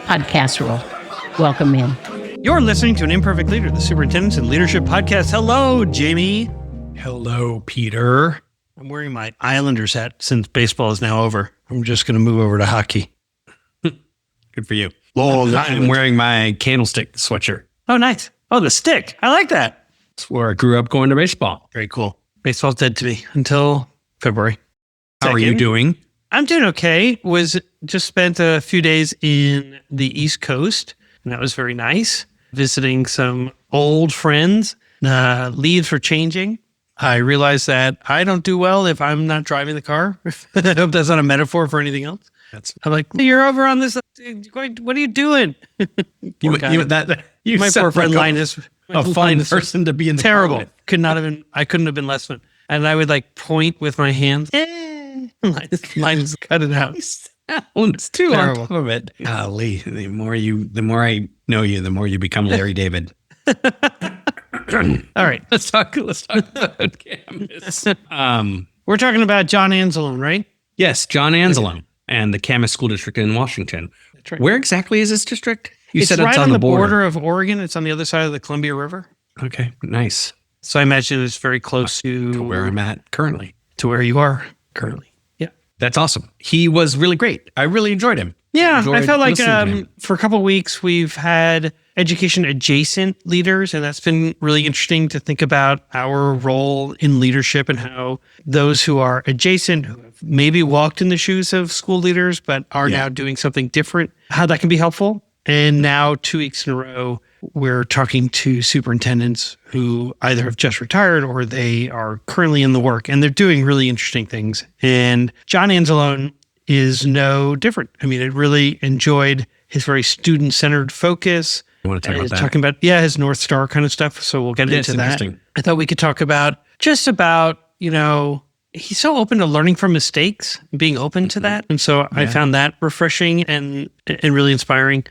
podcast roll. Welcome in. You're listening to an Imperfect Leader, the Superintendent and Leadership Podcast. Hello, Jamie. Hello, Peter. I'm wearing my Islanders hat since baseball is now over. I'm just going to move over to hockey. Good for you. I'm wearing my candlestick sweatshirt. Oh, nice. Oh, the stick. I like that. It's where I grew up going to baseball. Very cool. Baseball's dead to me until February. How are you doing? I'm doing okay. Just spent a few days in the East Coast, and that was very nice. Visiting some old friends. Leaves were changing. I realized that I don't do well if I'm not driving the car. I hope that's not a metaphor for anything else. I'm like, you're over on this. What are you doing? My poor friend Linus. A fun person to be in the terrible. car with. I couldn't have been less fun. And I would like point with my hands. Linus cut it out. It's too terrible. on top of it. Golly, the more I know you, the more you become Larry David. All right, let's talk about Camas. We're talking about John Anzalone, right? Yes, John Anzalone and the Camas School District in Washington. That's right. Where exactly is this district? You said right on the border of Oregon. It's on the other side of the Columbia River. Okay, nice. So I imagine it's very close to where I'm at currently. To where you are currently. Yeah. That's awesome. He was really great. I really enjoyed him. Yeah, I felt like for a couple of weeks we've had education adjacent leaders, and that's been really interesting to think about our role in leadership and how those who are adjacent, who have maybe walked in the shoes of school leaders but are now doing something different, how that can be helpful. And now 2 weeks in a row, we're talking to superintendents who either have just retired or they are currently in the work, and they're doing really interesting things. And John Anzalone is no different. I mean, I really enjoyed his very student-centered focus. I want to talk about that. Talking about, his North Star kind of stuff. So we'll get into that. I thought we could talk about he's so open to learning from mistakes, being open to that. And so I found that refreshing and really inspiring.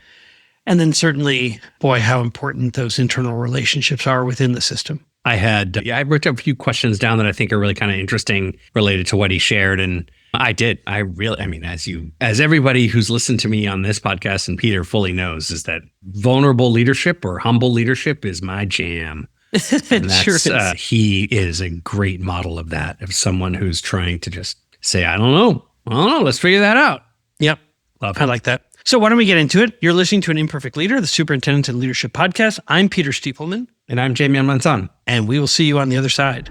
And then certainly, how important those internal relationships are within the system. I wrote a few questions down that I think are really kind of interesting related to what he shared. And I did. As everybody who's listened to me on this podcast and Peter fully knows, is that vulnerable leadership or humble leadership is my jam. And Sure is. He is a great model of that, of someone who's trying to just say, I don't know, let's figure that out. Yep. I like that. So why don't we get into it? You're listening to An Imperfect Leader, the Superintendent and Leadership Podcast. I'm Peter Stiepelman. And I'm Jamie Almanzán. And we will see you on the other side.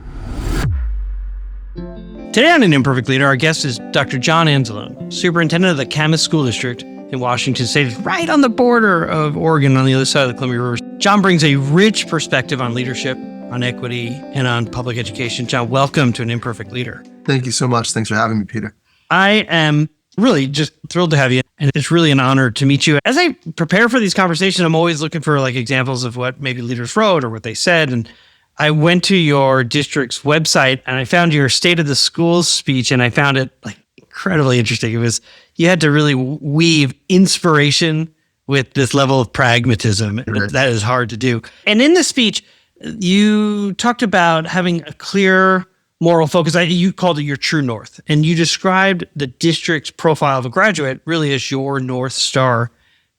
Today on An Imperfect Leader, our guest is Dr. John Anzalone, Superintendent of the Camas School District in Washington State, right on the border of Oregon on the other side of the Columbia River. John brings a rich perspective on leadership, on equity, and on public education. John, welcome to An Imperfect Leader. Thank you so much. Thanks for having me, Peter. I am really just thrilled to have you. And it's really an honor to meet you. As I prepare for these conversations, I'm always looking for examples of what maybe leaders wrote or what they said. And I went to your district's website and I found your State of the Schools speech, and I found it incredibly interesting. You had to really weave inspiration with this level of pragmatism. Right. That is hard to do. And in the speech, you talked about having a clear moral focus. You called it your true north, and you described the district's profile of a graduate really as your North Star.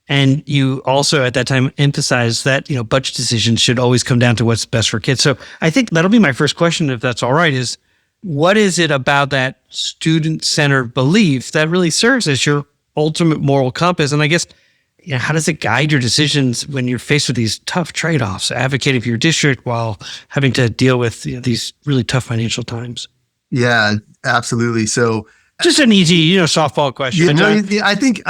And you also at that time emphasized that, budget decisions should always come down to what's best for kids. So I think that'll be my first question, if that's all right, is what is it about that student-centered belief that really serves as your ultimate moral compass? And I guess, how does it guide your decisions when you're faced with these tough trade-offs, advocating for your district while having to deal with these really tough financial times? Yeah, absolutely. So just an easy, softball question. I think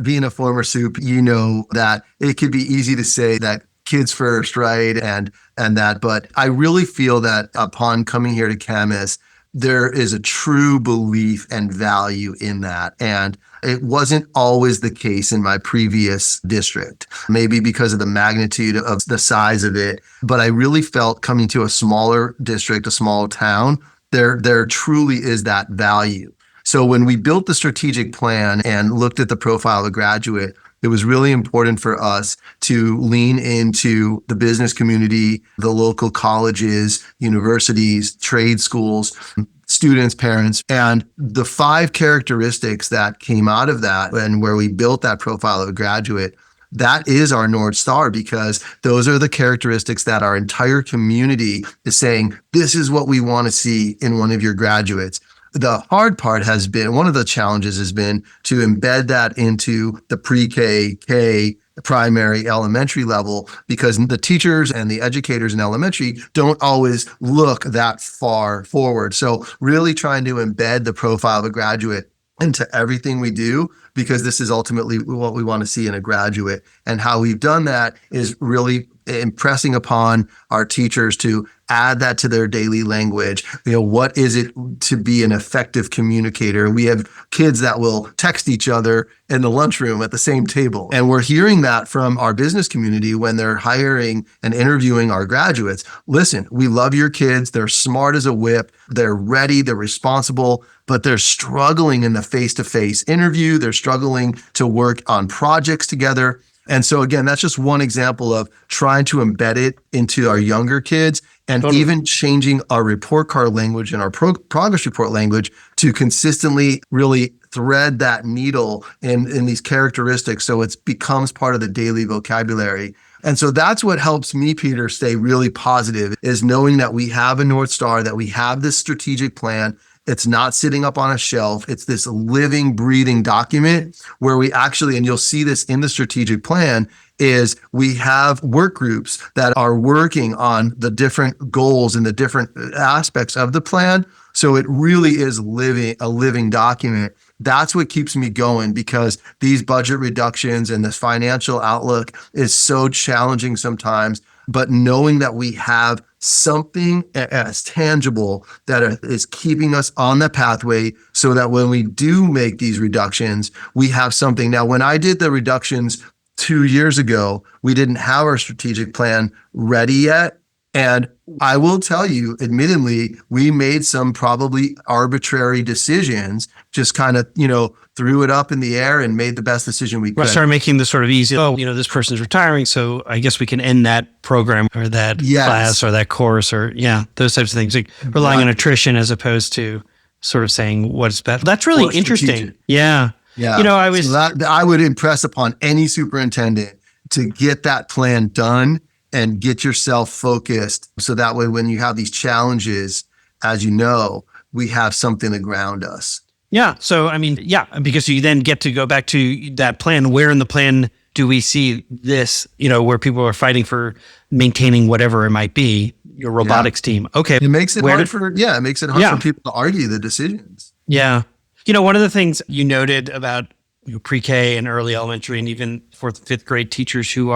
being a former soup, that it could be easy to say that kids first, right? And that, but I really feel that upon coming here to Camas, there is a true belief and value in that. And it wasn't always the case in my previous district, maybe because of the magnitude of the size of it. But I really felt coming to a smaller district, a small town, there truly is that value. So when we built the strategic plan and looked at the profile of a graduate, it was really important for us to lean into the business community, the local colleges, universities, trade schools, students, parents. And the 5 characteristics that came out of that and where we built that profile of a graduate, that is our North Star, because those are the characteristics that our entire community is saying, this is what we want to see in one of your graduates. The hard part has been, one of the challenges has been to embed that into the pre-K, K, primary, elementary level, because the teachers and the educators in elementary don't always look that far forward. So really trying to embed the profile of a graduate into everything we do, because this is ultimately what we want to see in a graduate. And how we've done that is really impressing upon our teachers to add that to their daily language. What is it to be an effective communicator? We have kids that will text each other in the lunchroom at the same table. And we're hearing that from our business community when they're hiring and interviewing our graduates. Listen, we love your kids. They're smart as a whip. They're ready. They're responsible, but they're struggling in the face-to-face interview. They're struggling to work on projects together. And so again, that's just one example of trying to embed it into our younger kids, and even changing our report card language and our progress report language to consistently really thread that needle in these characteristics so it becomes part of the daily vocabulary. And so that's what helps me, Peter, stay really positive, is knowing that we have a North Star, that we have this strategic plan. It's not sitting up on a shelf. It's this living, breathing document where we actually, and you'll see this in the strategic plan, is we have work groups that are working on the different goals and the different aspects of the plan. So it really is a living document. That's what keeps me going, because these budget reductions and this financial outlook is so challenging sometimes. But knowing that we have something as tangible that is keeping us on the pathway, so that when we do make these reductions, we have something. Now, when I did the reductions 2 years ago, we didn't have our strategic plan ready yet. And I will tell you, admittedly, we made some probably arbitrary decisions, just kind of, threw it up in the air and made the best decision we could. We started making this sort of easy, this person's retiring, so I guess we can end that program or that class or that course or, those types of things. Like relying on attrition as opposed to sort of saying what's best. That's really interesting. Yeah. Yeah. So I would impress upon any superintendent to get that plan done and get yourself focused, so that way when you have these challenges, as you know, we have something to ground us. Yeah. So, because you then get to go back to that plan. Where in the plan do we see this, where people are fighting for maintaining whatever it might be, your robotics team? Okay. It makes it hard for people to argue the decisions. Yeah. One of the things you noted about pre-K and early elementary and even 4th and 5th grade teachers who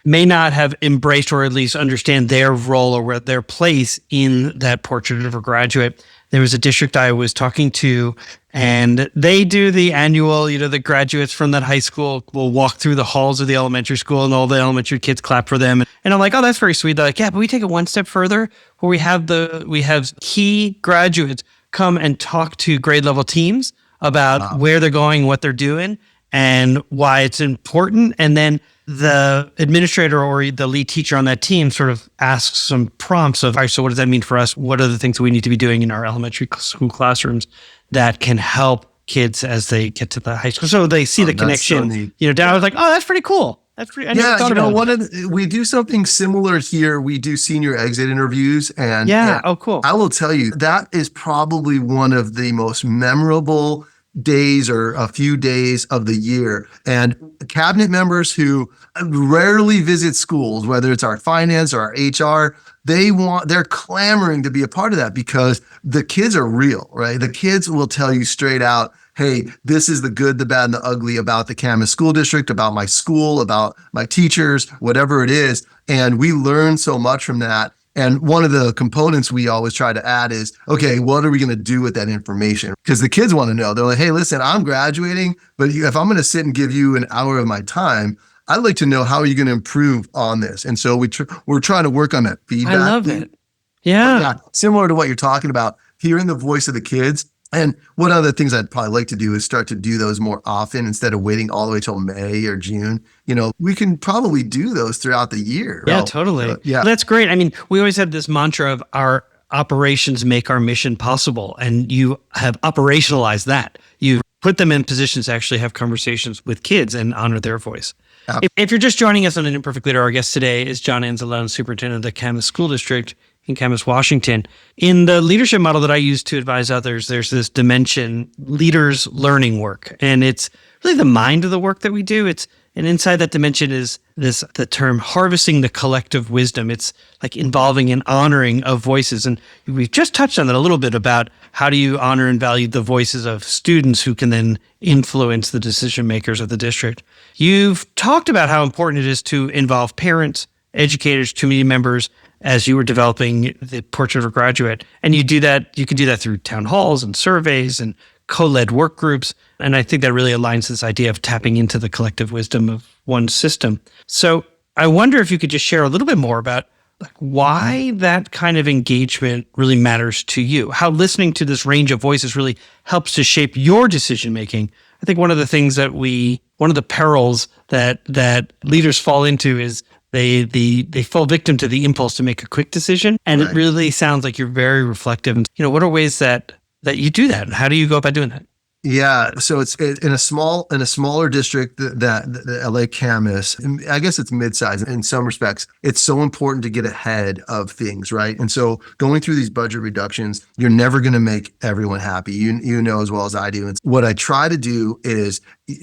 may not have embraced or at least understand their role or their place in that portrait of a graduate. There was a district I was talking to, and they do the annual, the graduates from that high school will walk through the halls of the elementary school and all the elementary kids clap for them. And I'm like, oh, that's very sweet. They're like, yeah, but we take it one step further where we have key graduates come and talk to grade level teams about where they're going, what they're doing, and why it's important. And then the administrator or the lead teacher on that team sort of asks some prompts of, all right, so what does that mean for us? What are the things that we need to be doing in our elementary school classrooms that can help kids as they get to the high school? So they see the connection. So I was like, oh, that's pretty cool. That's pretty. I never thought about it. We do something similar here. We do senior exit interviews, and oh, cool. I will tell you that is probably one of the most memorable days or a few days of the year. And cabinet members who rarely visit schools, whether it's our finance or our HR, they're clamoring to be a part of that, because the kids are real, right? The kids will tell you straight out, hey, this is the good, the bad, and the ugly about the Camas School District, about my school, about my teachers, whatever it is. And we learn so much from that. And one of the components we always try to add is, okay, what are we going to do with that information? Because the kids want to know. They're like, hey, listen, I'm graduating, but if I'm going to sit and give you an hour of my time, I'd like to know, how are you going to improve on this? And so we're trying to work on that feedback. I love it. Yeah. Similar to what you're talking about, hearing the voice of the kids. And one of the things I'd probably like to do is start to do those more often instead of waiting all the way till May or June. We can probably do those throughout the year. Yeah, totally. Yeah. That's great. I mean, we always had this mantra of our operations make our mission possible. And you have operationalized that. You've put them in positions to actually have conversations with kids and honor their voice. If you're just joining us on An Imperfect Leader, our guest today is John Anzalone, Superintendent of the Camas School District in Camas, Washington. In the leadership model that I use to advise others, there's this dimension, leaders learning work. And it's really the mind of the work that we do. And inside that dimension is the term harvesting the collective wisdom. It's like involving an honoring of voices. And we've just touched on that a little bit about how do you honor and value the voices of students who can then influence the decision makers of the district. You've talked about how important it is to involve parents, educators, community members as you were developing the Portrait of a Graduate. And you can do that through town halls and surveys and co-led work groups. And I think that really aligns to this idea of tapping into the collective wisdom of one system. So I wonder if you could just share a little bit more about why that kind of engagement really matters to you, how listening to this range of voices really helps to shape your decision-making. I think one of the perils that leaders fall into is they fall victim to the impulse to make a quick decision. And It really sounds like you're very reflective. And, what are ways that you do that? How do you go about doing that? Yeah, so it's in a smaller district the LA Camas. I guess it's mid-size in some respects. It's so important to get ahead of things, right? And so going through these budget reductions, you're never going to make everyone happy. You know as well as I do. And what I try to do is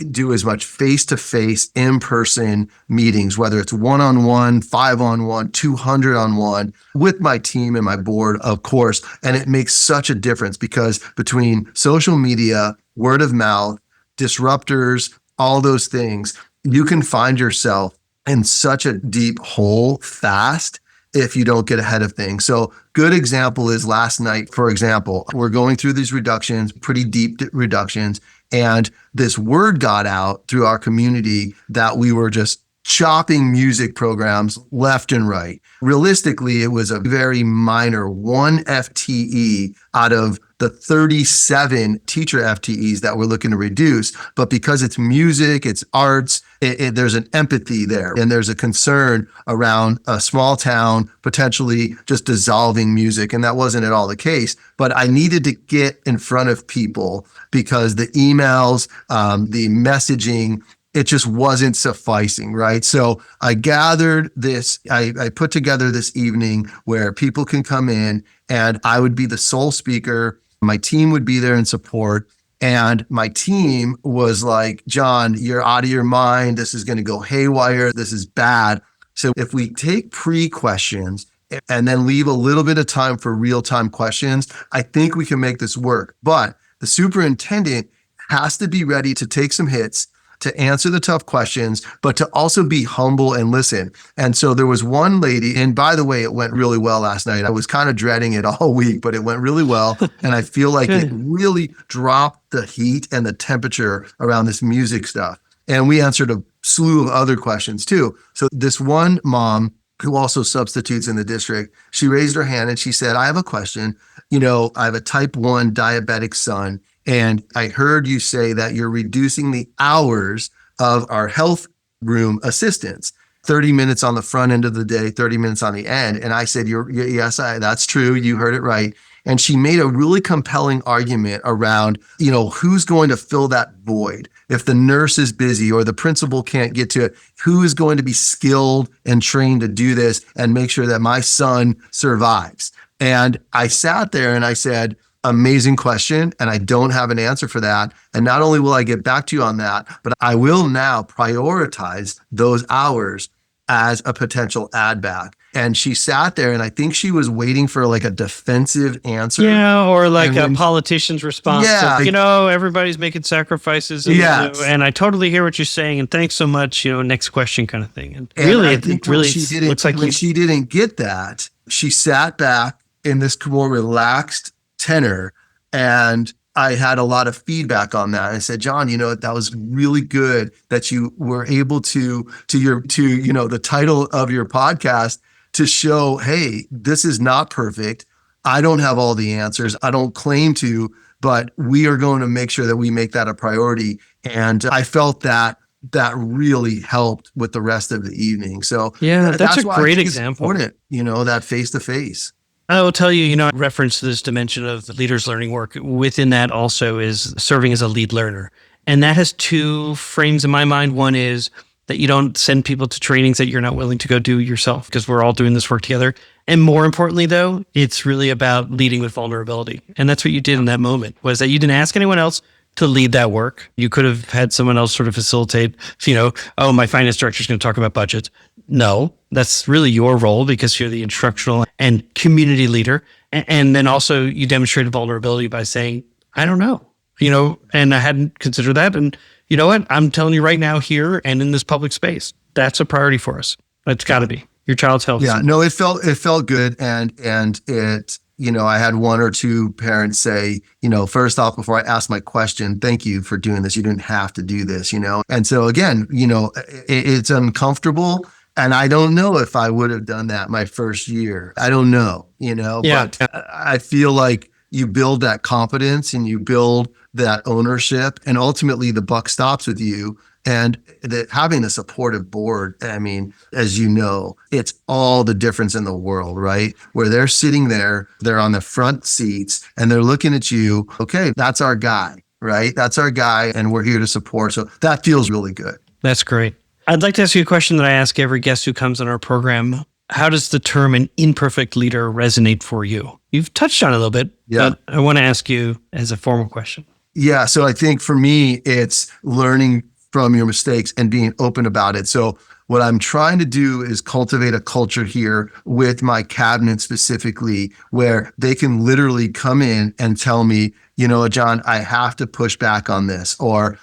do as much face-to-face, in-person meetings, whether it's one-on-one, 5-on-1, 200-on-1, with my team and my board, of course. And it makes such a difference because between social media, word of mouth, disruptors, all those things, you can find yourself in such a deep hole fast if you don't get ahead of things. So good example is last night, for example, we're going through these reductions, pretty deep reductions, and this word got out through our community that we were just chopping music programs left and right. Realistically, it was a very minor 1 FTE out of the 37 teacher FTEs that we're looking to reduce. But because it's music, it's arts, there's an empathy there. And there's a concern around a small town potentially just dissolving music. And that wasn't at all the case. But I needed to get in front of people because the emails, the messaging, it just wasn't sufficing, right? So I gathered this, I put together this evening where people can come in and I would be the sole speaker. My team would be there in support. And my team was like, John, you're out of your mind. This is going to go haywire. This is bad. So if we take pre-questions and then leave a little bit of time for real-time questions, I think we can make this work. But the superintendent has to be ready to take some hits, to answer the tough questions, but to also be humble and listen. And so there was one lady, and by the way, it went really well last night. I was kind of dreading it all week, but it went really well. And I feel like it really dropped the heat and the temperature around this music stuff. And we answered a slew of other questions too. So this one mom who also substitutes in the district, she raised her hand and she said, I have a question. I have a type 1 diabetic son. And I heard you say that you're reducing the hours of our health room assistants, 30 minutes on the front end of the day, 30 minutes on the end. And I said, yes, that's true. You heard it right. And she made a really compelling argument around, who's going to fill that void? If the nurse is busy or the principal can't get to it, who is going to be skilled and trained to do this and make sure that my son survives? And I sat there and I said, amazing question. And I don't have an answer for that. And not only will I get back to you on that, but I will now prioritize those hours as a potential add back. And she sat there and I think she was waiting for like a defensive answer. Yeah, or like a politician's response. Yeah. Of, everybody's making sacrifices. And, yes. And I totally hear what you're saying. And thanks so much, next question kind of thing. And really, it really looks like when she didn't get that, she sat back in this more relaxed tenor. And I had a lot of feedback on that. I said, John, that was really good that you were able to the title of your podcast to show, hey, this is not perfect. I don't have all the answers. I don't claim to, but we are going to make sure that we make that a priority. And I felt that really helped with the rest of the evening. So yeah, that's a why great example. It's important, that face to face. I will tell you, reference to this dimension of the leaders learning work. Within that also is serving as a lead learner. And that has two frames in my mind. One is that you don't send people to trainings that you're not willing to go do yourself, because we're all doing this work together. And more importantly, though, it's really about leading with vulnerability. And that's what you did in that moment, was that you didn't ask anyone else to lead that work. You could have had someone else sort of facilitate, oh, my finance director is going to talk about budgets. No, that's really your role, because you're the instructional and community leader. And then also you demonstrated vulnerability by saying, I don't know, and I hadn't considered that. And you know what? I'm telling you right now here and in this public space, that's a priority for us. It's got to be your child's health. Yeah, no, it felt good. And it, I had one or two parents say, first off, before I asked my question, thank you for doing this. You didn't have to do this, And so again, it's uncomfortable. And I don't know if I would have done that my first year. I don't know, but I feel like you build that confidence and you build that ownership, and ultimately the buck stops with you. And having a supportive board, I mean, as you know, it's all the difference in the world, right? Where they're sitting there, they're on the front seats and they're looking at you. Okay, that's our guy, right? That's our guy, and we're here to support. So that feels really good. That's great. I'd like to ask you a question that I ask every guest who comes on our program. How does the term an imperfect leader resonate for you? You've touched on it a little bit, but I want to ask you as a formal question. Yeah. So I think for me, it's learning from your mistakes and being open about it. So what I'm trying to do is cultivate a culture here with my cabinet specifically, where they can literally come in and tell me, John, I have to push back on this, or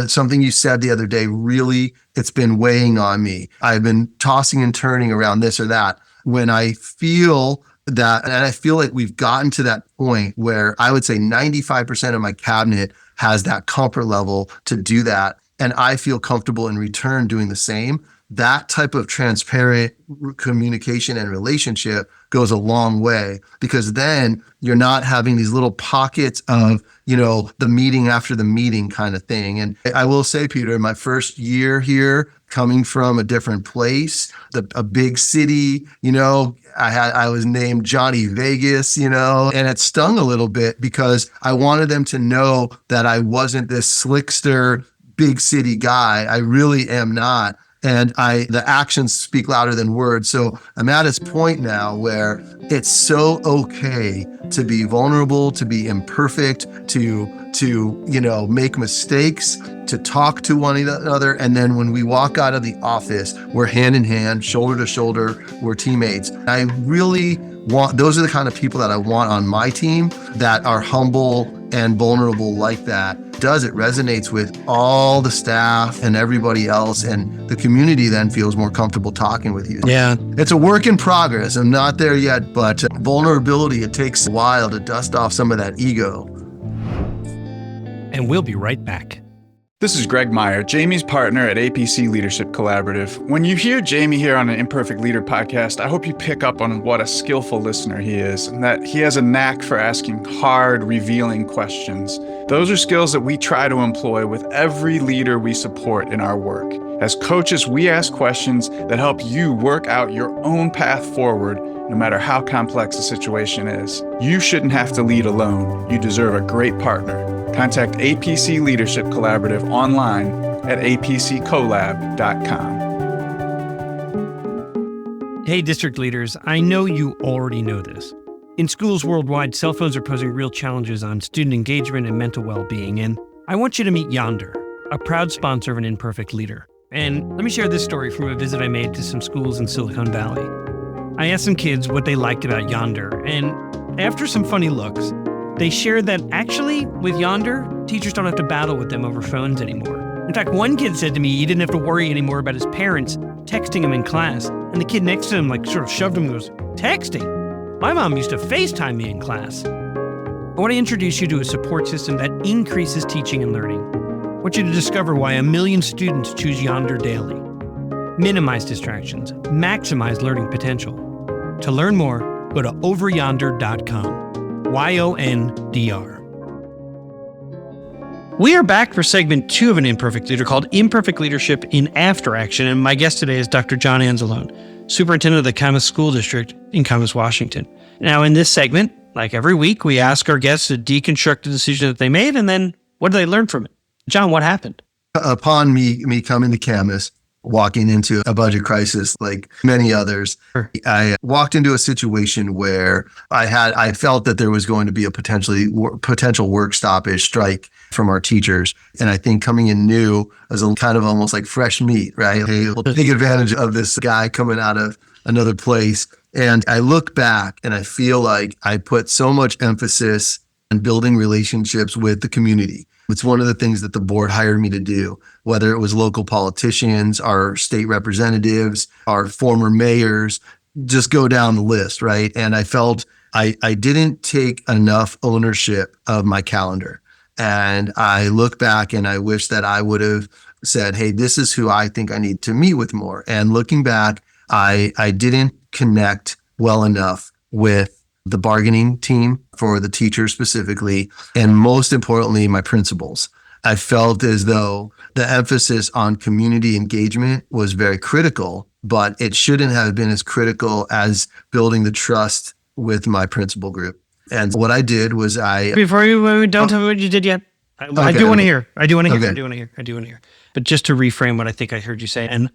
something you said the other day, really, it's been weighing on me. I've been tossing and turning around this or that. When I feel that, and I feel like we've gotten to that point where I would say 95% of my cabinet has that comfort level to do that. And I feel comfortable in return doing the same. That type of transparent communication and relationship goes a long way, because then you're not having these little pockets of, the meeting after the meeting kind of thing. And I will say, Peter, my first year here, coming from a different place, a big city, I was named Johnny Vegas, and it stung a little bit, because I wanted them to know that I wasn't this slickster, big city guy. I really am not. And the actions speak louder than words. So I'm at this point now where it's so okay to be vulnerable, to be imperfect, to make mistakes, to talk to one another. And then when we walk out of the office, we're hand in hand, shoulder to shoulder, we're teammates. I really those are the kind of people that I want on my team, that are humble and vulnerable like that. It resonates with all the staff and everybody else, and the community then feels more comfortable talking with you. Yeah. It's a work in progress. I'm not there yet, but vulnerability, it takes a while to dust off some of that ego. And we'll be right back. This is Greg Meyer, Jamie's partner at APC Leadership Collaborative. When you hear Jamie here on an Imperfect Leader podcast, I hope you pick up on what a skillful listener he is, and that he has a knack for asking hard, revealing questions. Those are skills that we try to employ with every leader we support in our work. As coaches, we ask questions that help you work out your own path forward, no matter how complex the situation is. You shouldn't have to lead alone. You deserve a great partner. Contact APC Leadership Collaborative online at apccollab.com. Hey, district leaders, I know you already know this. In schools worldwide, cell phones are posing real challenges on student engagement and mental well-being, and I want you to meet Yonder, a proud sponsor of an Imperfect Leader. And let me share this story from a visit I made to some schools in Silicon Valley. I asked some kids what they liked about Yonder, and after some funny looks, they shared that actually, with Yonder, teachers don't have to battle with them over phones anymore. In fact, one kid said to me he didn't have to worry anymore about his parents texting him in class, and the kid next to him sort of shoved him and goes, "Texting? My mom used to FaceTime me in class." I want to introduce you to a support system that increases teaching and learning. I want you to discover why 1 million students choose Yonder daily. Minimize distractions, maximize learning potential. To learn more, go to overyonder.com. YONDR. We are back for segment 2 of an Imperfect Leader called Imperfect Leadership in After Action. And my guest today is Dr. John Anzalone. superintendent of the Camas School District in Camas, Washington. Now, in this segment, like every week, we ask our guests to deconstruct the decision that they made, and then what do they learn from it? John, what happened? Upon me coming to Camas, walking into a budget crisis like many others, Sure. I walked into a situation where I felt that there was going to be a potential work stoppage strike from our teachers. And I think coming in new as a kind of almost like fresh meat, right? Hey, we'll take advantage of this guy coming out of another place. And I look back and I feel like I put so much emphasis on building relationships with the community. It's one of the things that the board hired me to do, whether it was local politicians, our state representatives, our former mayors, just go down the list, right? And I felt I didn't take enough ownership of my calendar. And I look back and I wish that I would have said, hey, this is who I think I need to meet with more. And looking back, I didn't connect well enough with the bargaining team for the teachers specifically, and most importantly, my principals. I felt as though the emphasis on community engagement was very critical, but it shouldn't have been as critical as building the trust with my principal group. And what I did was Before you don't tell me what you did yet. I do want to hear. I do want to hear. But just to reframe what I think I heard you say, and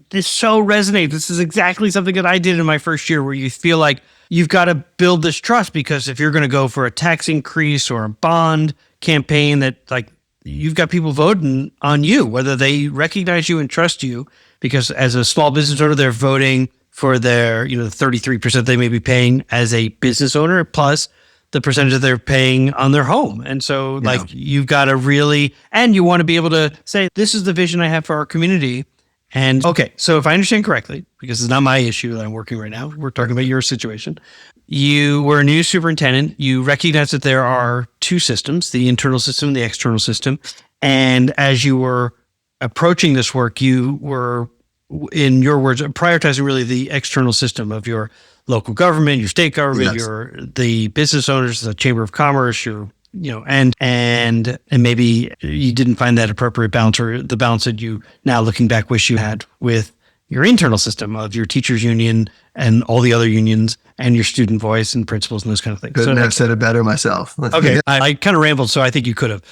this so resonates. This is exactly something that I did in my first year, where you feel like you've got to build this trust, because if you're going to go for a tax increase or a bond campaign, that like you've got people voting on you, whether they recognize you and trust you, because as a small business owner, they're voting for their, the 33% they may be paying as a business owner, plus the percentage that they're paying on their home. And so like you've got to really, and you want to be able to say, this is the vision I have for our community. And okay, so if I understand correctly, because it's not my issue that I'm working right now, we're talking about your situation. You were a new superintendent. You recognize that there are two systems, the internal system and the external system. And as you were approaching this work, you were, in your words, prioritizing really the external system of your local government, your state government, the business owners, the Chamber of Commerce, and maybe you didn't find that appropriate balance, or the balance that you now looking back wish you had with your internal system of your teachers union and all the other unions and your student voice and principals and those kind of things. Couldn't have said it better myself. Okay. I kind of rambled, so I think you could have.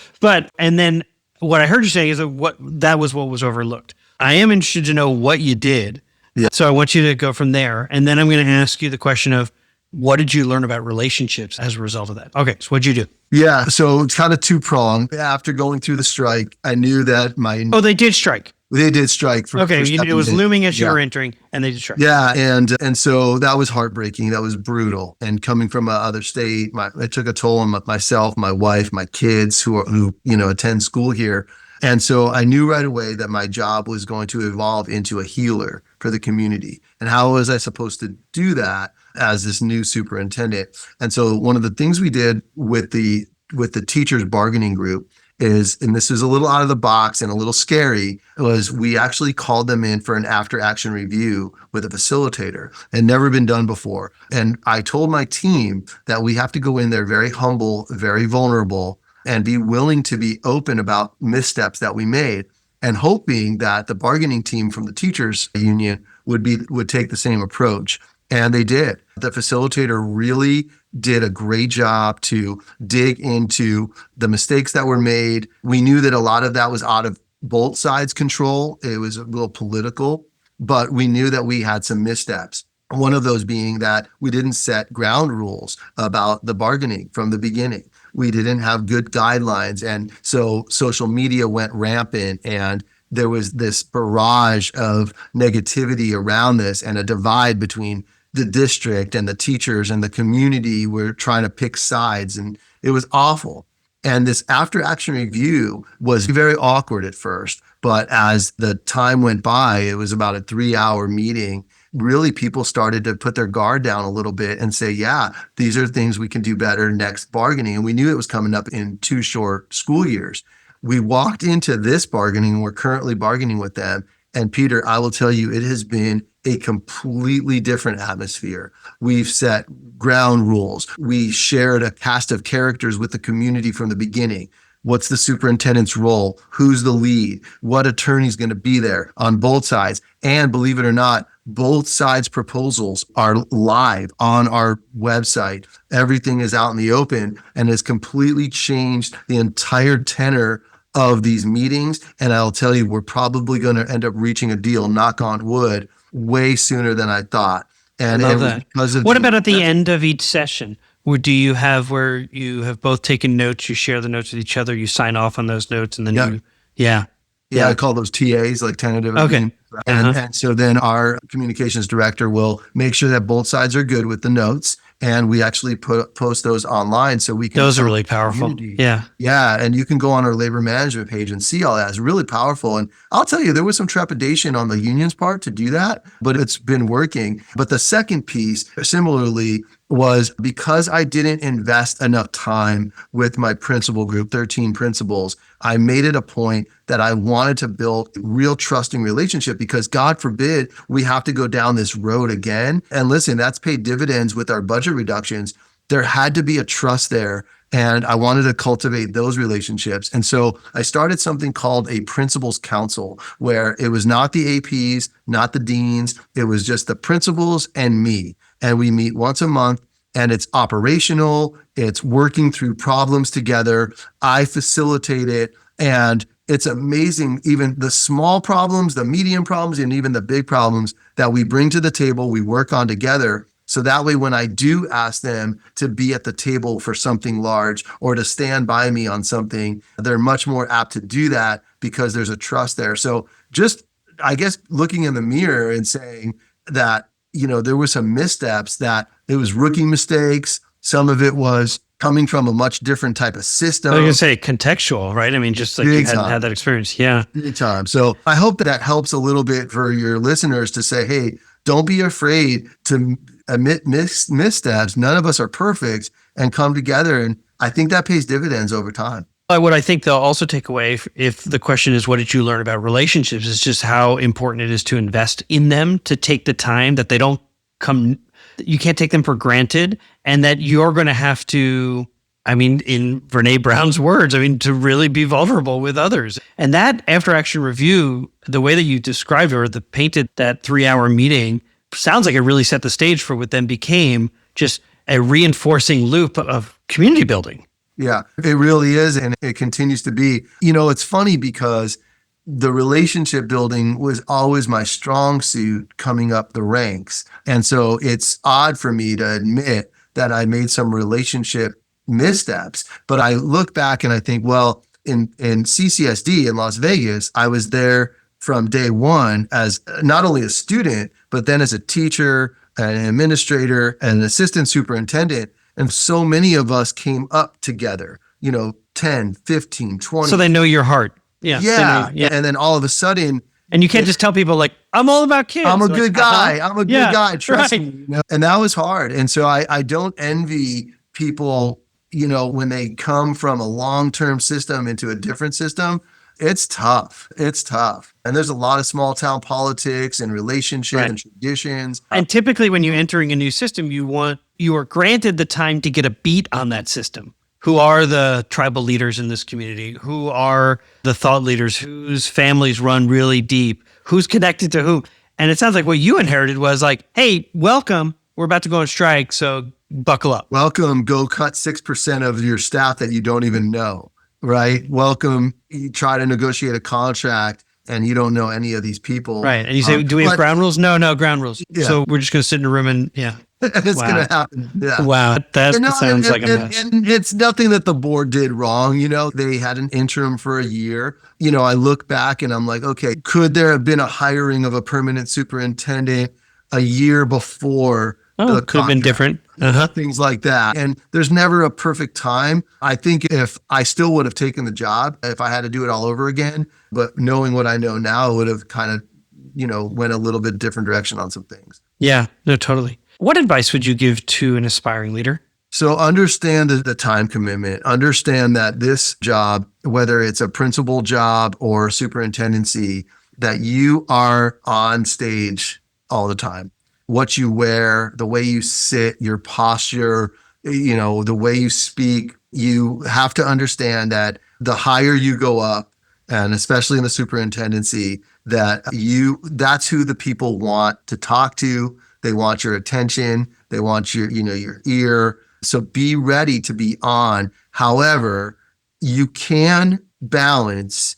And then what I heard you saying is that was what was overlooked. I am interested to know what you did. Yeah. So I want you to go from there. And then I'm going to ask you the question of, what did you learn about relationships as a result of that? Okay, so what'd you do? Yeah, so it's kind of two-pronged. After going through the strike, I knew that they did strike. They did strike. It was looming as you were entering, and they did strike. Yeah, and so that was heartbreaking. That was brutal. And coming from another state, it took a toll on myself, my wife, my kids who attend school here. And so I knew right away that my job was going to evolve into a healer for the community. And how was I supposed to do that as this new superintendent? And so one of the things we did with the teachers bargaining group is, and this is a little out of the box and a little scary, was we actually called them in for an after action review with a facilitator. It never been done before. And I told my team that we have to go in there very humble, very vulnerable, and be willing to be open about missteps that we made, and hoping that the bargaining team from the teachers union would take the same approach. And they did. The facilitator really did a great job to dig into the mistakes that were made. We knew that a lot of that was out of both sides' control. It was a little political, but we knew that we had some missteps. One of those being that we didn't set ground rules about the bargaining from the beginning. We didn't have good guidelines. And so social media went rampant, and there was this barrage of negativity around this, and a divide between the district and the teachers and the community were trying to pick sides, and it was awful. And this after action review was very awkward at first, but as the time went by, it was about a 3-hour meeting. Really, people started to put their guard down a little bit and say, yeah, these are things we can do better next bargaining. And we knew it was coming up in 2 short school years. We walked into this bargaining, and we're currently bargaining with them. And Peter, I will tell you, it has been a completely different atmosphere. We've set ground rules. We shared a cast of characters with the community from the beginning. What's the superintendent's role? Who's the lead? What attorney's going to be there on both sides? And believe it or not, both sides' proposals are live on our website. Everything is out in the open and has completely changed the entire tenor of these meetings. And I'll tell you, we're probably going to end up reaching a deal, knock on wood, way sooner than I thought. And I love it was that. because of What about at the end of each session? Where you have both taken notes, you share the notes with each other, you sign off on those notes, and then Yeah, I call those TAs, like tentative. Okay. And so then our communications director will make sure that both sides are good with the notes. And we actually post those online so we can. Those are really powerful. Yeah. Yeah. And you can go on our labor management page and see all that. It's really powerful. And I'll tell you, there was some trepidation on the union's part to do that, but it's been working. But the second piece, similarly, was because I didn't invest enough time with my principal group, 13 principals, I made it a point that I wanted to build a real trusting relationship because God forbid we have to go down this road again. And listen, that's paid dividends with our budget reductions. There had to be a trust there. And I wanted to cultivate those relationships. And so I started something called a principals council, where it was not the APs, not the deans. It was just the principals and me. And we meet once a month and it's operational. It's working through problems together. I facilitate it. And it's amazing, even the small problems, the medium problems, and even the big problems that we bring to the table, we work on together. So that way, when I do ask them to be at the table for something large or to stand by me on something, they're much more apt to do that because there's a trust there. So just, I guess, looking in the mirror and saying that, there were some missteps, that it was rookie mistakes. Some of it was coming from a much different type of system. I was going to say contextual, right? I mean, just like you hadn't had that experience. Yeah. Big time. So I hope that helps a little bit for your listeners to say, hey, don't be afraid to admit missteps. None of us are perfect, and come together. And I think that pays dividends over time. What I think they'll also take away, if the question is, what did you learn about relationships, is just how important it is to invest in them, to take the time, that they don't come, you can't take them for granted, and that you're going to have to, in Brene Brown's words, to really be vulnerable with others. And that after action review, the way that you described or painted that 3-hour meeting, sounds like it really set the stage for what then became just a reinforcing loop of community building. Yeah, it really is. And it continues to be. It's funny because the relationship building was always my strong suit coming up the ranks. And so it's odd for me to admit that I made some relationship missteps. But I look back and I think, well, in CCSD in Las Vegas, I was there from day one as not only a student, but then as a teacher, an administrator, and an assistant superintendent. And so many of us came up together, 10, 15, 20. So they know your heart. Yeah. And then all of a sudden. And you can't just tell people like, I'm all about kids. I'm a good guy. I'm a good guy. Trust right. me. And that was hard. And so I don't envy people, when they come from a long-term system into a different system. It's tough. And there's a lot of small town politics and relationships and traditions. And typically when you're entering a new system, you are granted the time to get a beat on that system. Who are the tribal leaders in this community? Who are the thought leaders whose families run really deep? Who's connected to who? And it sounds like what you inherited was like, hey, welcome. We're about to go on strike, so buckle up. Welcome. Go cut 6% of your staff that you don't even know. Right? Welcome. You try to negotiate a contract and you don't know any of these people. Right. And you say, do we have ground rules? No ground rules. Yeah. So we're just going to sit in a room and it's going to happen. Yeah. Wow. That sounds like a mess. And it's nothing that the board did wrong. They had an interim for a year. I look back and I'm like, okay, could there have been a hiring of a permanent superintendent a year before? It could have been different. Things like that. And there's never a perfect time. I think if I still would have taken the job, if I had to do it all over again, but knowing what I know now, would have kind of, went a little bit different direction on some things. Yeah, no, totally. What advice would you give to an aspiring leader? So understand the time commitment. Understand that this job, whether it's a principal job or superintendency, that you are on stage all the time. What you wear, the way you sit, your posture, the way you speak, you have to understand that the higher you go up, and especially in the superintendency, that's who the people want to talk to. They want your attention. They want your ear. So be ready to be on. However, you can balance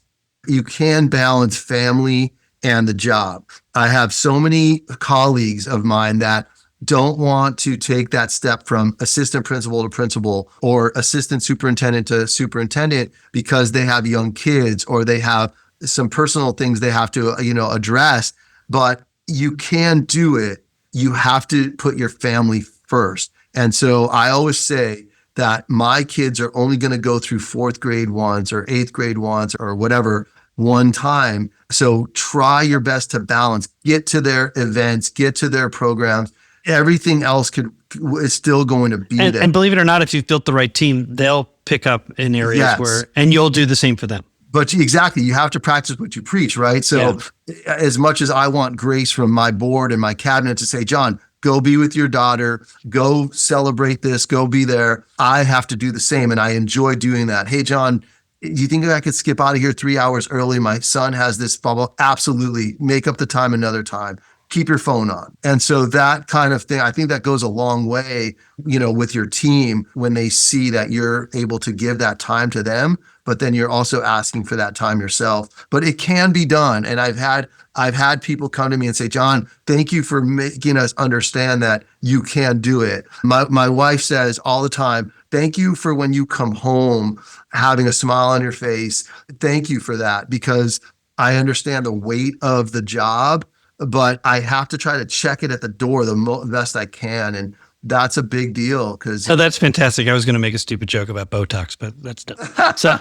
family and the job. I have so many colleagues of mine that don't want to take that step from assistant principal to principal or assistant superintendent to superintendent because they have young kids or they have some personal things they have to, address. But you can do it. You have to put your family first. And so I always say that my kids are only going to go through 4th grade once or 8th grade once or whatever one time. So try your best to balance, get to their events, get to their programs. Everything else is still going to be there. And believe it or not, if you've built the right team, they'll pick up in areas and you'll do the same for them. But exactly, you have to practice what you preach, right? So as much as I want grace from my board and my cabinet to say, John, go be with your daughter, go celebrate this, go be there, I have to do the same. And I enjoy doing that. Hey, John, do you think I could skip out of here 3 hours early? My son has this bubble. Absolutely. Make up the time another time. Keep your phone on. And so that kind of thing, I think that goes a long way, with your team when they see that you're able to give that time to them, but then you're also asking for that time yourself. But it can be done. And I've had people come to me and say, John, thank you for making us understand that you can do it. My wife says all the time, thank you for when you come home having a smile on your face. Thank you for that, because I understand the weight of the job, but I have to try to check it at the door the best I can. And that's a big deal because. Oh, that's fantastic. I was going to make a stupid joke about Botox, but that's done. So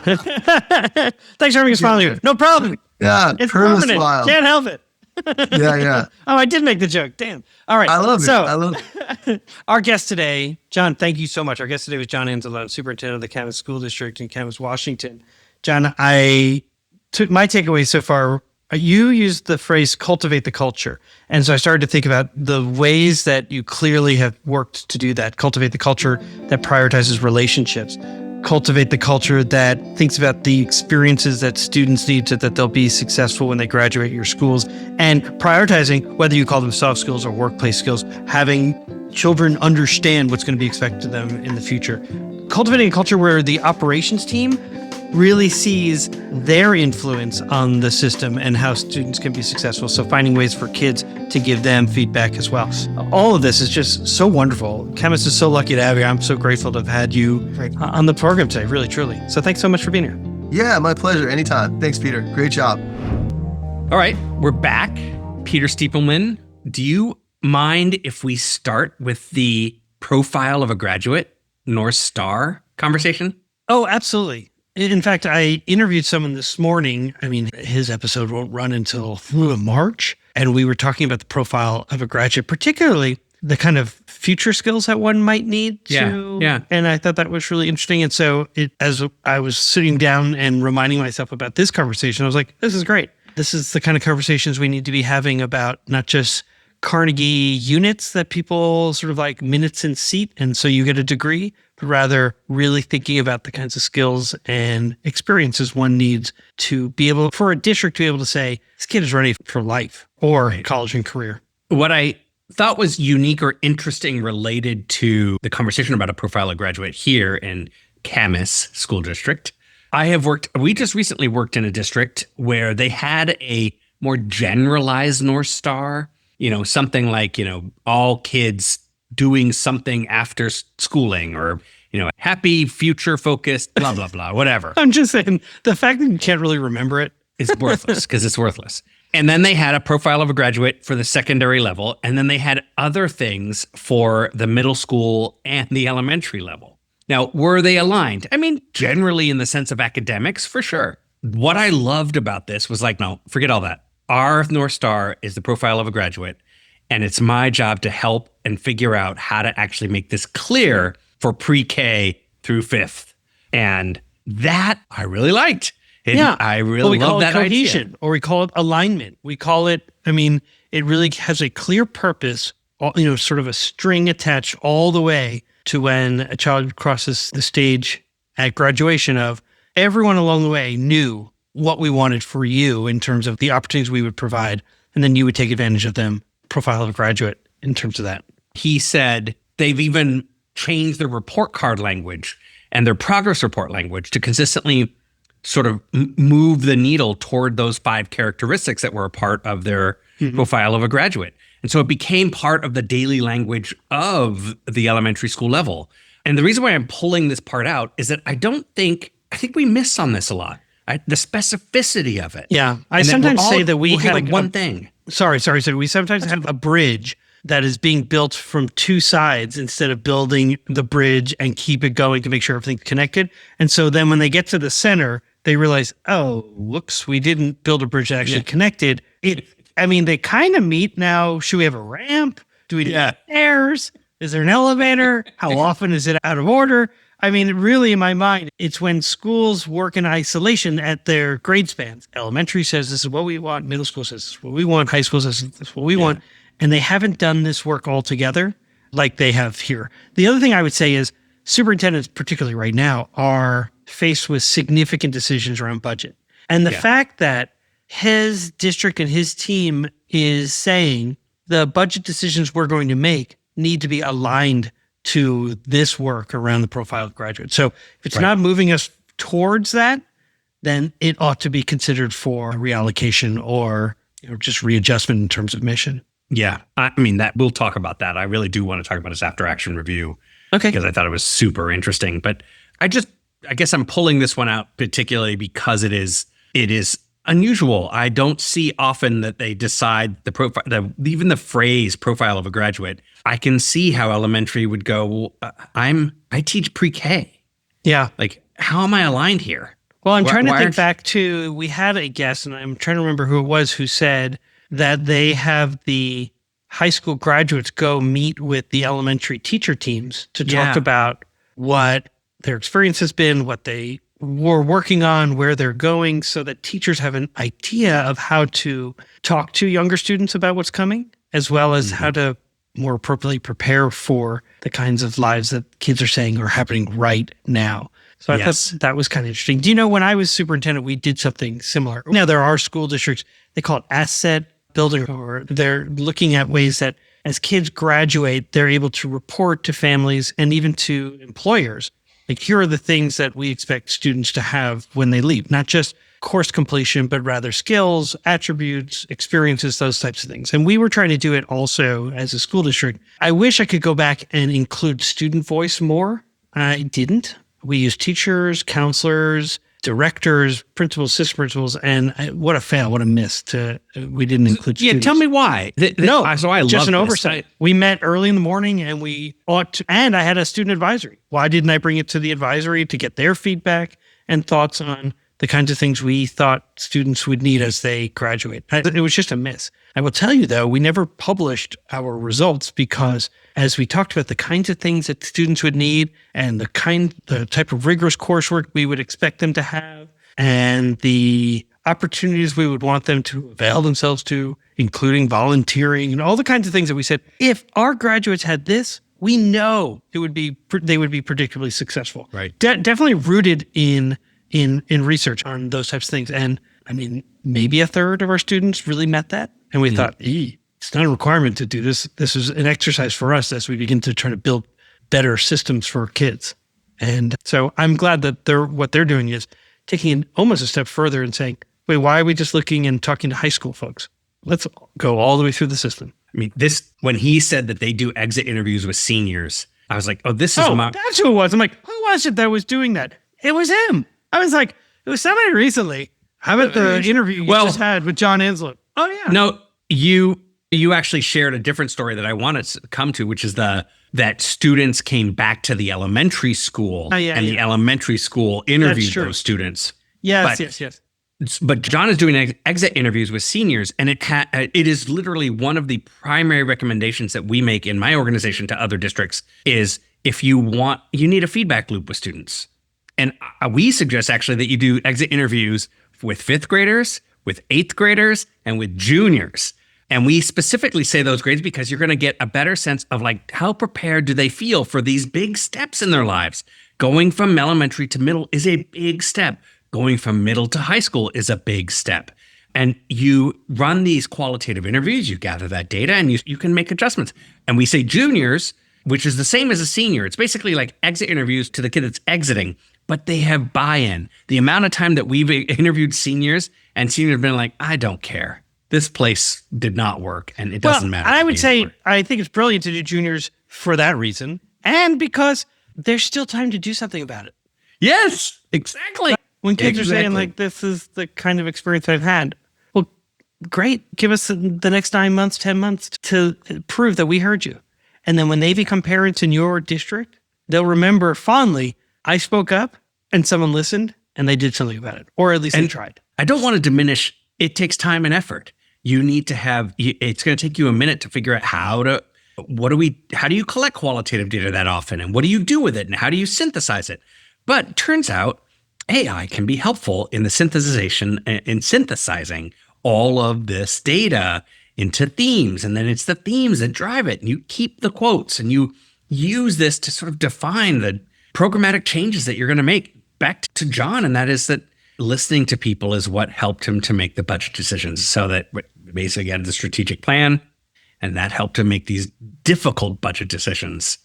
thanks for having a smile here. No problem. Yeah. It's permanent. Smile. Can't help it. Yeah. Oh, I did make the joke. Damn. All right. I love it. Our guest today, John, thank you so much. Our guest today was John Anzalone, Superintendent of the Camas School District in Camas, Washington. John, my takeaway so far, you used the phrase cultivate the culture. And so I started to think about the ways that you clearly have worked to do that. Cultivate the culture that prioritizes relationships. Cultivate the culture that thinks about the experiences that students need so that they'll be successful when they graduate your schools. And prioritizing, whether you call them soft skills or workplace skills, having children understand what's going to be expected of them in the future. Cultivating a culture where the operations team really sees their influence on the system and how students can be successful. So finding ways for kids to give them feedback as well. All of this is just so wonderful. Camas is so lucky to have you. I'm so grateful to have had you on the program today, really, truly. So thanks so much for being here. Yeah, my pleasure. Anytime. Thanks, Peter. Great job. All right, we're back. Peter Stiepelman, do you mind if we start with the profile of a graduate, North Star conversation? Oh, absolutely. In fact, I interviewed someone this morning. I mean, his episode won't run until March. And we were talking about the profile of a graduate, particularly the kind of future skills that one might need to. Yeah. And I thought that was really interesting. And so as I was sitting down and reminding myself about this conversation, I was like, this is great. This is the kind of conversations we need to be having about not just Carnegie units that people sort of like minutes in seat, and so you get a degree, but rather really thinking about the kinds of skills and experiences one needs to be able, for a district to be able to say, this kid is ready for life or college and career. What I thought was unique or interesting related to the conversation about a profile of graduate here in Camas School District, we just recently worked in a district where they had a more generalized North Star, something like, all kids doing something after schooling or, happy, future focused, blah, blah, blah, whatever. I'm just saying the fact that you can't really remember it is worthless because it's worthless. And then they had a profile of a graduate for the secondary level. And then they had other things for the middle school and the elementary level. Now, were they aligned? I mean, generally in the sense of academics, for sure. What I loved about this was like, no, forget all that. Our North Star is the profile of a graduate, and it's my job to help and figure out how to actually make this clear for pre-K through 5th. And that I really liked. I really love that cohesion, idea. Or we call it alignment. We call it, it really has a clear purpose, sort of a string attached all the way to when a child crosses the stage at graduation of, everyone along the way knew what we wanted for you in terms of the opportunities we would provide, and then you would take advantage of them. Profile of a graduate in terms of that. He said they've even changed their report card language and their progress report language to consistently sort of move the needle toward those 5 characteristics that were a part of their profile of a graduate. And so it became part of the daily language of the elementary school level. And the reason why I'm pulling this part out is that I think we miss on this a lot. The specificity of it. Yeah. I sometimes say that we have like one thing. Sorry. So we sometimes have a bridge that is being built from 2 sides instead of building the bridge and keep it going to make sure everything's connected. And so then when they get to the center, they realize, oh, whoops, we didn't build a bridge that actually connected. They kind of meet now. Should we have a ramp? Do we need stairs? Is there an elevator? How often is it out of order? Really, in my mind, it's when schools work in isolation at their grade spans. Elementary says this is what we want. Middle school says this is what we want. High school says this is what we want. And they haven't done this work all together like they have here. The other thing I would say is superintendents, particularly right now, are faced with significant decisions around budget. And the fact that his district and his team is saying the budget decisions we're going to make need to be aligned to this work around the profile of graduates. So if it's not moving us towards that, then it ought to be considered for reallocation or just readjustment in terms of mission. Yeah. That we'll talk about that. I really do want to talk about his after action review. Okay. Because I thought it was super interesting. But I guess I'm pulling this one out particularly because it is unusual. I don't see often that they decide the profile, even the phrase profile of a graduate. I can see how elementary would go, I teach pre-K. Yeah. Like, how am I aligned here? Well, I'm trying to think back to, we had a guest, and I'm trying to remember who it was, who said that they have the high school graduates go meet with the elementary teacher teams to talk about what their experience has been, what they were working on, where they're going, so that teachers have an idea of how to talk to younger students about what's coming, as well as how to more appropriately prepare for the kinds of lives that kids are saying are happening right now. So I thought that was kind of interesting. Do you know, when I was superintendent, we did something similar. Now, there are school districts, they call it asset building, or they're looking at ways that as kids graduate, they're able to report to families and even to employers. Like, here are the things that we expect students to have when they leave, not just course completion, but rather skills, attributes, experiences, those types of things. And we were trying to do it also as a school district. I wish I could go back and include student voice more. I didn't. We used teachers, counselors, directors, principals, assistant principals, and what a fail, what a miss. We didn't include students. Tell me why. So I just an oversight. We met early in the morning, and we ought to, and I had a student advisory. Why didn't I bring it to the advisory to get their feedback and thoughts on the kinds of things we thought students would need as they graduate? It was just a miss. I will tell you, though, we never published our results because, as we talked about the kinds of things that students would need and the type of rigorous coursework we would expect them to have and the opportunities we would want them to avail themselves to, including volunteering and all the kinds of things that we said, if our graduates had this, we know they would be predictably successul. Right. Definitely rooted in research on those types of things. And maybe a third of our students really met that. And we thought, it's not a requirement to do this. This is an exercise for us as we begin to try to build better systems for kids. And so I'm glad that what they're doing is taking it almost a step further and saying, wait, why are we just looking and talking to high school folks? Let's go all the way through the system. When he said that they do exit interviews with seniors, I was like, that's who it was. I'm like, who was it that was doing that? It was him. I was like, it was somebody recently. How about the interview you just had with John Anzalone? Oh, yeah. No, you actually shared a different story that I wanted to come to, which is that students came back to the elementary school the elementary school interviewed those students. Yes. But John is doing exit interviews with seniors, and it is literally one of the primary recommendations that we make in my organization to other districts is if you need a feedback loop with students. And we suggest actually that you do exit interviews with 5th graders, with 8th graders, and with juniors. And we specifically say those grades because you're going to get a better sense of like how prepared do they feel for these big steps in their lives, Going from elementary to middle is a big step. Going from middle to high school is a big step. And you run these qualitative interviews, you gather that data, and you can make adjustments. And we say juniors, which is the same as a senior. It's basically like exit interviews to the kid that's exiting, but they have buy-in. The amount of time that we've interviewed seniors and seniors have been like, I don't care. This place did not work, and it doesn't matter. I would say I think it's brilliant to do juniors for that reason, and because there's still time to do something about it. Yes, exactly. When kids are saying, like, this is the kind of experience I've had, well, great. Give us the next 9 months, 10 months to prove that we heard you. And then when they become parents in your district, they'll remember fondly, I spoke up and someone listened and they did something about it, or at least they tried. I don't want to diminish. It takes time and effort. You need to have, it's going to take you a minute to figure out how do you collect qualitative data that often? And what do you do with it? And how do you synthesize it? But it turns out AI can be helpful in the synthesizing all of this data into themes. And then it's the themes that drive it. And you keep the quotes and you use this to sort of define the programmatic changes that you're going to make. Back to John, and that is that listening to people is what helped him to make the budget decisions. So that basically had the strategic plan, and that helped him make these difficult budget decisions,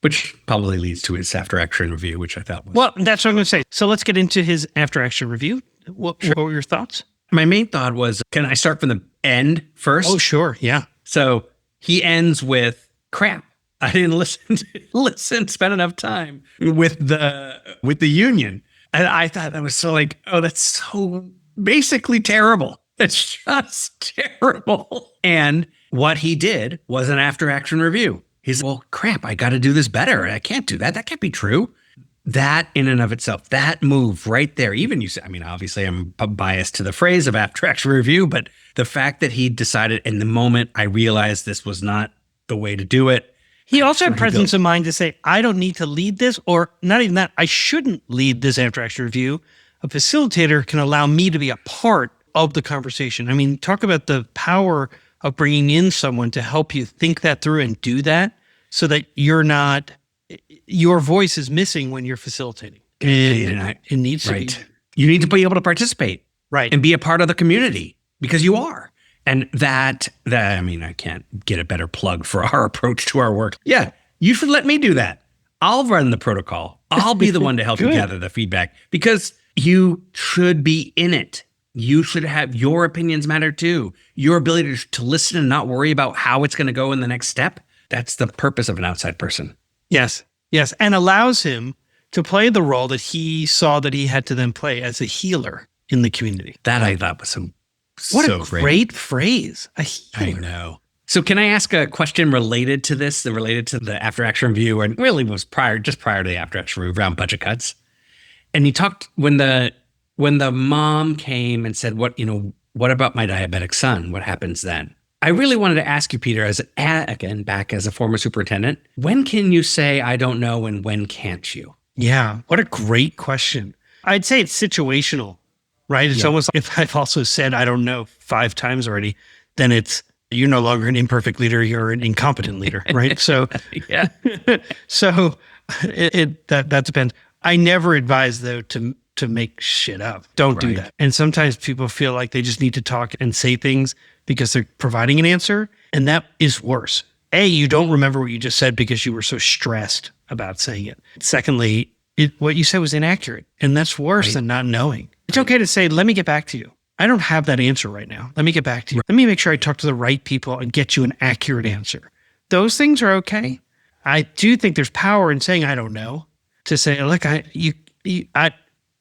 which probably leads to his after-action review, which I thought was... Well, that's what I'm going to say. So let's get into his after-action review. What were your thoughts? My main thought was, can I start from the end first? Oh, sure. Yeah. So he ends with, crap, I didn't spend enough time with the union. And I thought that was so like, oh, that's so basically terrible. It's just terrible. And what he did was an after-action review. He's, well, crap, I got to do this better. I can't do that. That can't be true. That in and of itself, that move right there, even you say, I mean, obviously I'm biased to the phrase of after-action review, but the fact that he decided in the moment, I realized this was not the way to do it. He also had presence of mind to say, I don't need to lead this, or not even that, I shouldn't lead this after-action review. A facilitator can allow me to be a part of the conversation. I mean, talk about the power of bringing in someone to help you think that through and do that so that your voice is missing when you're facilitating. It needs to be. You need to be able to participate. Right. And be a part of the community because you are. And that, I mean, I can't get a better plug for our approach to our work. Yeah, you should let me do that. I'll run the protocol. I'll be the one to help you gather the feedback because you should be in it. You should have your opinions matter too. Your ability to listen and not worry about how it's going to go in the next step. That's the purpose of an outside person. Yes. And allows him to play the role that he saw that he had to then play as a healer in the community. That I thought was what a great phrase. A healer. I know. So can I ask a question related to this, related to the after-action review, and really was just prior to the after-action review around budget cuts? And he talked when the mom came and said, what about my diabetic son? What happens then? I really wanted to ask you, Peter, back as a former superintendent, when can you say, I don't know, and when can't you? Yeah, what a great question. I'd say it's situational, right? It's almost like if I've also said, I don't know 5 times already, then you're no longer an imperfect leader, you're an incompetent leader, right? So, yeah. So that depends. I never advise though to make shit up. Don't do that. And sometimes people feel like they just need to talk and say things because they're providing an answer. And that is worse. A, you don't remember what you just said because you were so stressed about saying it. Secondly, what you said was inaccurate. And that's worse than not knowing. It's okay to say, let me get back to you. I don't have that answer right now. Let me get back to you. Let me make sure I talk to the right people and get you an accurate answer. Those things are okay. I do think there's power in saying, I don't know, to say, look,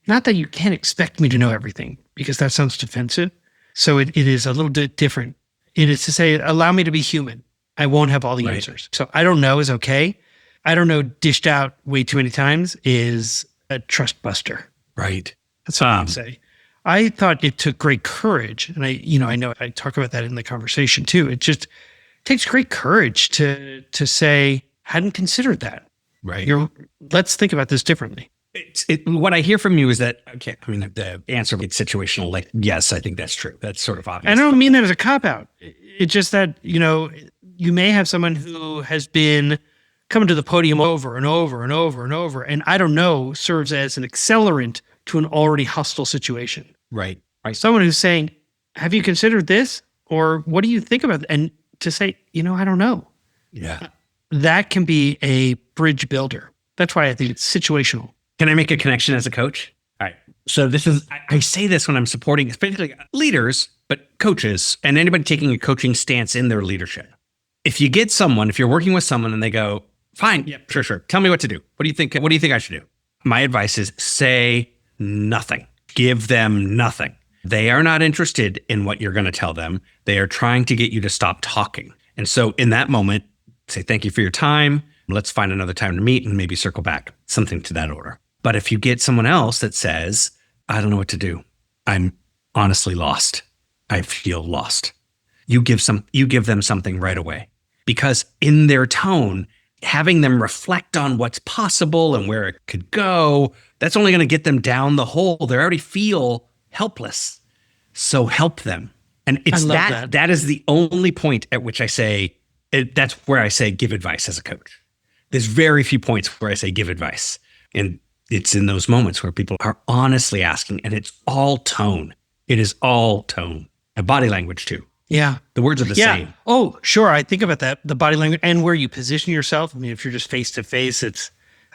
not that you can't expect me to know everything because that sounds defensive. So it is a little bit different. It is to say, allow me to be human. I won't have all the answers. So I don't know is okay. I don't know dished out way too many times is a trust buster. Right. That's what I'd say. I thought it took great courage. And I know I talk about that in the conversation too. It just takes great courage to say, hadn't considered that. Right. Let's think about this differently. What I hear from you is that, okay, I mean, the answer is situational. Like, yes, I think that's true. That's sort of obvious. I don't mean that as a cop-out. It's just that, you may have someone who has been coming to the podium over and over and over and over, and I don't know, serves as an accelerant to an already hostile situation. Right. Someone who's saying, have you considered this? Or what do you think about it? And to say, I don't know. Yeah. That can be a bridge builder. That's why I think it's situational. Can I make a connection as a coach? All right. So this is, I say this when I'm supporting, especially leaders, but coaches and anybody taking a coaching stance in their leadership. If you're working with someone and they go, fine, yeah, sure. Tell me what to do. What do you think I should do? My advice is say nothing. Give them nothing. They are not interested in what you're going to tell them. They are trying to get you to stop talking. And so in that moment, say, thank you for your time. Let's find another time to meet and maybe circle back, something to that order. But if you get someone else that says, I don't know what to do. I'm honestly lost. I feel lost. You give them something right away, because in their tone, having them reflect on what's possible and where it could go, that's only going to get them down the hole. They already feel helpless. So help them. And it's that is the only point at which I say, that's where I say give advice as a coach. There's very few points where I say give advice. And it's in those moments where people are honestly asking, and it's all tone. It is all tone. And body language too. Yeah. The words are the same. Oh, sure. I think about that. The body language and where you position yourself. I mean, if you're just face to face, that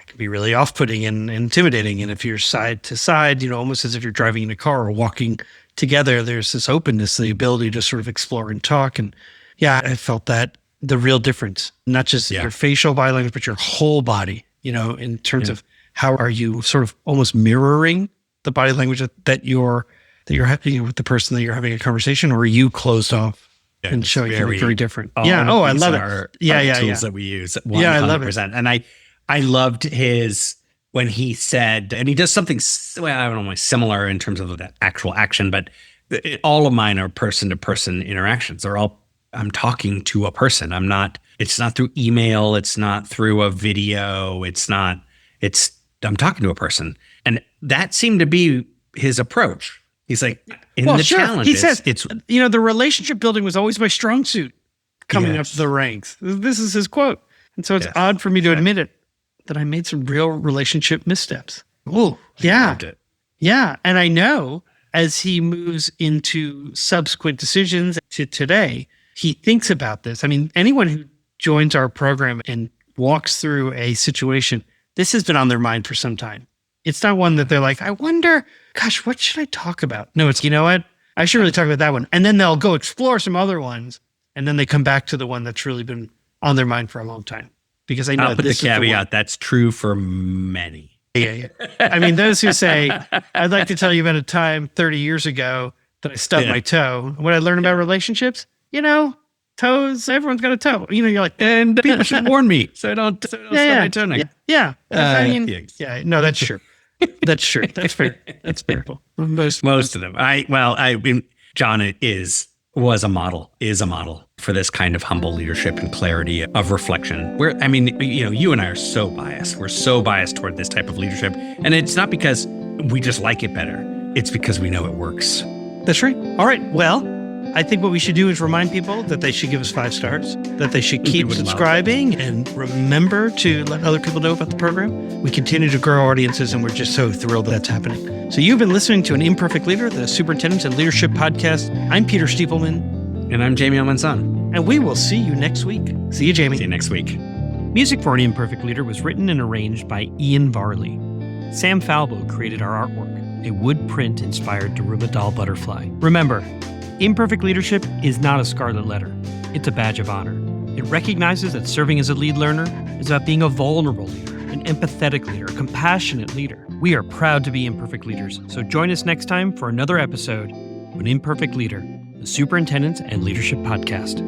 can be really off-putting and intimidating. And if you're side to side, almost as if you're driving in a car or walking together, there's this openness, the ability to sort of explore and talk. And yeah, I felt that the real difference, not just your facial body language, but your whole body, in terms of how are you sort of almost mirroring the body language that you're having with the person that you're having a conversation, or are you closed off and showing something very different? Yeah. Oh, I love it. Tools that we use. 100%. Yeah, I love it. And I loved when he said, and he does something, I don't know, similar in terms of that actual action, but all of mine are person-to-person interactions. I'm talking to a person. It's not through email. It's not through a video. I'm talking to a person. And that seemed to be his approach. He's like, challenges. He says, the relationship building was always my strong suit coming up the ranks. This is his quote. And so it's odd for me to admit it, that I made some real relationship missteps. Oh, yeah. Loved it. Yeah. And I know as he moves into subsequent decisions to today, he thinks about this. I mean, anyone who joins our program and walks through a situation, this has been on their mind for some time. It's not one that they're like, I wonder, gosh, what should I talk about? No, it's, what? I should really talk about that one. And then they'll go explore some other ones. And then they come back to the one that's really been on their mind for a long time. Because I know I'll put the caveat, that's true for many. Yeah. I mean, those who say, I'd like to tell you about a time 30 years ago that I stubbed my toe. What I learned about relationships, toes, everyone's got a toe. You're like, and people should warn me so I don't stub my toe next. Yeah. No, that's true. That's true. That's fair. That's fair. Most of them. John is a model for this kind of humble leadership and clarity of reflection. You and I are so biased. We're so biased toward this type of leadership. And it's not because we just like it better. It's because we know it works. That's right. All right. Well, I think what we should do is remind people that they should give us 5 stars, that they should keep subscribing, and remember to let other people know about the program. We continue to grow audiences, and we're just so thrilled that's happening. So you've been listening to An Imperfect Leader, the Superintendent and Leadership Podcast. I'm Peter Stiepelman. And I'm Jamie Almanzán. And we will see you next week. See you, Jamie. See you next week. Music for An Imperfect Leader was written and arranged by Ian Varley. Sam Falbo created our artwork, a wood print inspired Daruma doll butterfly. Remember, imperfect leadership is not a scarlet letter. It's a badge of honor. It recognizes that serving as a lead learner is about being a vulnerable leader, an empathetic leader, a compassionate leader. We are proud to be imperfect leaders, so join us next time for another episode of An Imperfect Leader, the Superintendent and Leadership Podcast.